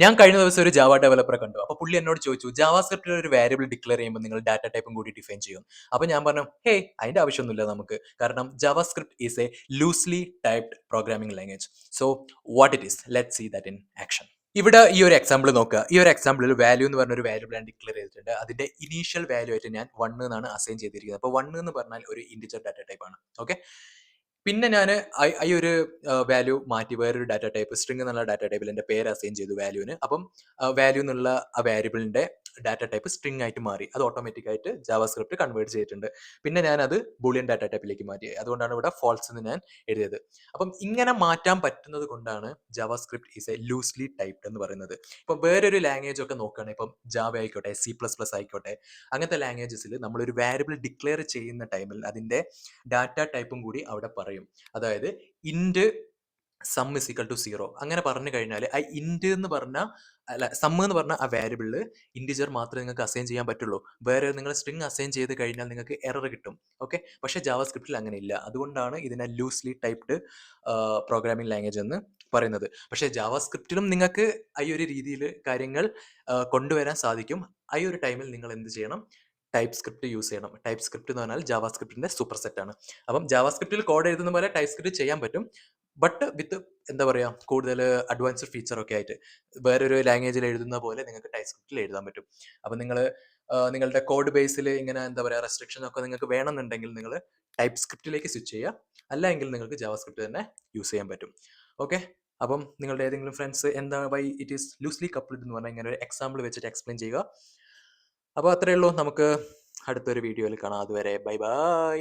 ഞാൻ കഴിഞ്ഞ ദിവസം ഒരു ജാവ ഡെവലപ്പറെ കണ്ടു. അപ്പോൾ പുള്ളി എന്നോട് ചോദിച്ചു, "ജാവാസ്ക്രിപ്റ്റിൽ ഒരു വേരിയബിൾ ഡിക്ലെയർ ചെയ്യുമ്പോൾ നിങ്ങൾ ഡാറ്റ ടൈപ്പും കൂടി ഡിഫൈൻ ചെയ്യും." അപ്പോൾ ഞാൻ പറഞ്ഞു, "ഹേയ്, അതിന്റെ ആവശ്യമൊന്നുമില്ല നമുക്ക്. കാരണം JavaScript is a loosely typed programming language. So what it is, let's see that in action." ഇവിടെ ഈ ഒരു എക്സാമ്പിൾ നോക്കുക. ഈ ഒരു എക്സാമ്പിളിൽ വാല്യൂ എന്ന് പറഞ്ഞ ഒരു വേരിയബിൾ ഞാൻ ഡിക്ലെയർ ചെയ്തിട്ടുണ്ട്. അതിന്റെ ഇനീഷ്യൽ വാല്യൂ ആയിട്ട് ഞാൻ 1 എന്നാണ് അസൈൻ ചെയ്തിരിക്കുന്നത്. അപ്പോൾ 1 എന്ന് പറഞ്ഞാൽ ഒരു ഇന്റിജർ ഡാറ്റ ടൈപ്പ് ആണ്. ഓക്കെ. പിന്നെ ഞാൻ ഈ ഒരു വാല്യൂ മാറ്റി വേറൊരു ഡാറ്റ ടൈപ്പ് സ്ട്രിംഗ് എന്നുള്ള ഡാറ്റ ടൈപ്പിൽ എൻ്റെ പേര് അസൈൻ ചെയ്തു വാല്യൂവിന്. അപ്പം വാല്യൂ എന്നുള്ള ആ വാരിയബിളിന്റെ ഡാറ്റ ടൈപ്പ് സ്ട്രിംഗ് ആയിട്ട് മാറി. അത് ഓട്ടോമാറ്റിക് ആയിട്ട് ജാവാസ്ക്രിപ്റ്റ് കൺവേർട്ട് ചെയ്തിട്ടുണ്ട്. പിന്നെ ഞാനത് ബൂളിയൻ ഡാറ്റ ടൈപ്പിലേക്ക് മാറ്റി. അതുകൊണ്ടാണ് ഇവിടെ ഫോൾസ് എന്ന് ഞാൻ എഴുതിയത്. അപ്പം ഇങ്ങനെ മാറ്റാൻ പറ്റുന്നത് കൊണ്ടാണ് JavaScript is a loosely typed എന്ന് പറയുന്നത്. ഇപ്പം വേറൊരു ലാംഗ്വേജ് ഒക്കെ നോക്കുകയാണെങ്കിൽ ഇപ്പം ജാവ ആയിക്കോട്ടെ, C++ ആയിക്കോട്ടെ, അങ്ങനത്തെ ലാംഗ്വേജസിൽ നമ്മളൊരു വാരിയബിൾ ഡിക്ലെയർ ചെയ്യുന്ന ടൈമിൽ അതിന്റെ ഡാറ്റ ടൈപ്പും കൂടി അവിടെ പറയും. അതായത് int sum is equal to 0 അങ്ങനെ പറഞ്ഞു കഴിഞ്ഞാൽ ആ ഇന്റ് എന്ന് പറഞ്ഞ സം എന്ന് പറഞ്ഞ ആ വാരിയബിളിൽ ഇന്റിജർ മാത്രമേ നിങ്ങൾക്ക് അസൈൻ ചെയ്യാൻ പറ്റുള്ളൂ. വേറെ നിങ്ങൾ സ്ട്രിംഗ് അസൈൻ ചെയ്ത് കഴിഞ്ഞാൽ നിങ്ങൾക്ക് എറർ കിട്ടും. ഓക്കെ. പക്ഷേ ജാവാസ്ക്രിപ്റ്റിൽ അങ്ങനെ ഇല്ല. അതുകൊണ്ടാണ് ഇതിനെ ലൂസ്ലി ടൈപ്ഡ് പ്രോഗ്രാമിംഗ് ലാംഗ്വേജ് എന്ന് പറയുന്നത്. പക്ഷേ ജാവാസ്ക്രിപ്റ്റിലും നിങ്ങൾക്ക് ഈ ഒരു രീതിയിൽ കാര്യങ്ങൾ കൊണ്ടുവരാൻ സാധിക്കും. ഈ ഒരു ടൈമിൽ നിങ്ങൾ എന്ത് ചെയ്യണം? ടൈപ്പ് സ്ക്രിപ്റ്റ് യൂസ് ചെയ്യണം. ടൈപ്പ് സ്ക്രിപ്റ്റ് എന്ന് പറഞ്ഞാൽ ജാവാസ്ക്രിപ്റ്റിന്റെ സൂപ്പർ സെറ്റ് ആണ്. അപ്പം ജാവാസ്ക്രിപ്റ്റിൽ കോഡ് എഴുതുന്ന പോലെ ടൈപ്പ് സ്ക്രിപ്റ്റ് ചെയ്യാൻ പറ്റും. ബട്ട് വിത്ത് എന്താ പറയുക, കൂടുതൽ അഡ്വാൻസ്ഡ് ഫീച്ചർ ഒക്കെ ആയിട്ട് വേറൊരു ലാംഗ്വേജിൽ എഴുതുന്ന പോലെ നിങ്ങൾക്ക് ടൈപ്പ് സ്ക്രിപ്റ്റിൽ എഴുതാൻ പറ്റും. അപ്പം നിങ്ങൾ നിങ്ങളുടെ കോഡ് ബേസിൽ ഇങ്ങനെ എന്താ പറയുക റെസ്ട്രിക്ഷൻ ഒക്കെ നിങ്ങൾക്ക് വേണമെന്നുണ്ടെങ്കിൽ നിങ്ങൾ ടൈപ്പ് സ്ക്രിപ്റ്റിലേക്ക് സ്വിച്ച് ചെയ്യുക. അല്ലെങ്കിൽ നിങ്ങൾക്ക് ജാവാസ്ക്രിപ്റ്റ് തന്നെ യൂസ് ചെയ്യാൻ പറ്റും. ഓക്കെ. അപ്പം നിങ്ങളുടെ ഏതെങ്കിലും ഫ്രണ്ട്സ് എന്താ why it is loosely coupled എന്ന് പറഞ്ഞാൽ ഇങ്ങനെ ഒരു എക്സാമ്പിൾ വെച്ചിട്ട് എക്സ്പ്ലെയിൻ ചെയ്യുക. അപ്പോൾ അത്രയേ ഉള്ളൂ. നമുക്ക് അടുത്തൊരു വീഡിയോയിൽ കാണാം. അതുവരെ ബൈ ബൈ.